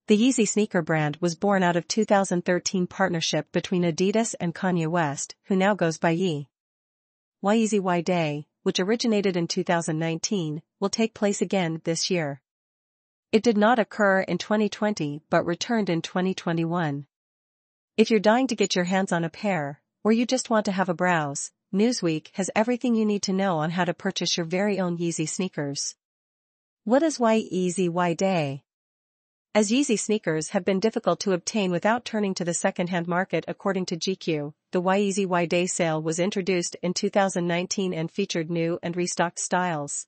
The Yeezy sneaker brand was born out of 2013 partnership between Adidas and Kanye West, who now goes by Yeezy Y Day, which originated in 2019, will take place again this year. It did not occur in 2020 but returned in 2021. If you're dying to get your hands on a pair, or you just want to have a browse, Newsweek has everything you need to know on how to purchase your very own Yeezy sneakers. What is Yeezy Y Day? As Yeezy sneakers have been difficult to obtain without turning to the second-hand market according to GQ, the Yeezy Y Day sale was introduced in 2019 and featured new and restocked styles.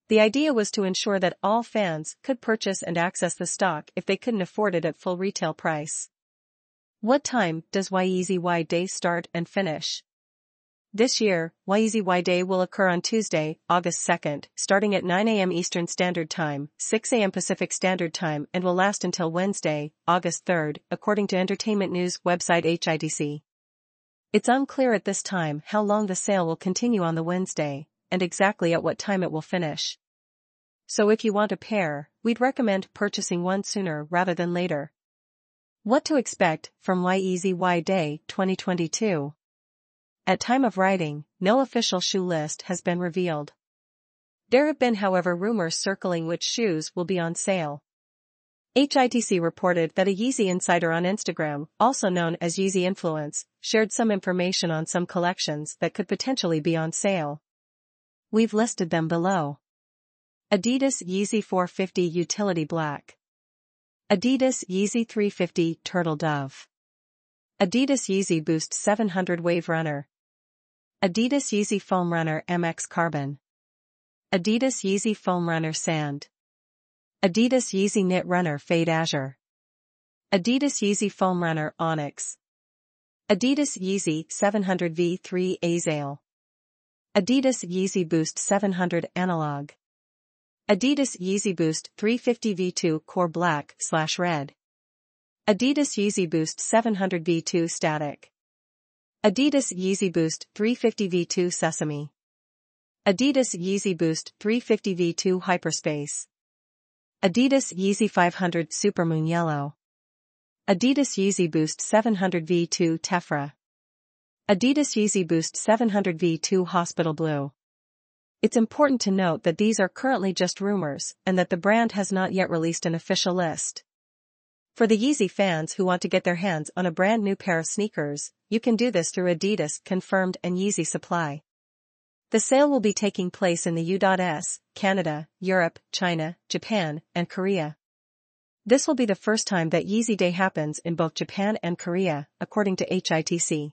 The idea was to ensure that all fans could purchase and access the stock if they couldn't afford it at full retail price. What time does Yeezy Y Day start and finish? This year, Yeezy Y Day will occur on Tuesday, August 2nd, starting at 9 a.m. Eastern Standard Time, 6 a.m. Pacific Standard Time, and will last until Wednesday, August 3rd, according to entertainment news website HIDC. It's unclear at this time how long the sale will continue on the Wednesday, and exactly at what time it will finish. So if you want a pair, we'd recommend purchasing one sooner rather than later. What to expect from Yeezy Y Day 2022? At time of writing, no official shoe list has been revealed. There have been, however, rumors circling which shoes will be on sale. HITC reported that a Yeezy insider on Instagram, also known as Yeezy Influence, shared some information on some collections that could potentially be on sale. We've listed them below. Adidas Yeezy 450 Utility Black. Adidas Yeezy 350 Turtle Dove. Adidas Yeezy Boost 700 Wave Runner. Adidas Yeezy Foam Runner MX Carbon. Adidas Yeezy Foam Runner Sand. Adidas Yeezy Knit Runner Fade Azure. Adidas Yeezy Foam Runner Onyx. Adidas Yeezy 700 V3 Azale. Adidas Yeezy Boost 700 Analog. Adidas Yeezy Boost 350 V2 Core Black/Red. Adidas Yeezy Boost 700 V2 Static. Adidas Yeezy Boost 350 V2 Sesame. Adidas Yeezy Boost 350 V2 Hyperspace. Adidas Yeezy 500 Supermoon Yellow. Adidas Yeezy Boost 700 V2 Tephra. Adidas Yeezy Boost 700 V2 Hospital Blue. It's important to note that these are currently just rumors and that the brand has not yet released an official list. For the Yeezy fans who want to get their hands on a brand new pair of sneakers, you can do this through Adidas Confirmed and Yeezy Supply. The sale will be taking place in the U.S., Canada, Europe, China, Japan, and Korea. This will be the first time that Yeezy Day happens in both Japan and Korea, according to HITC.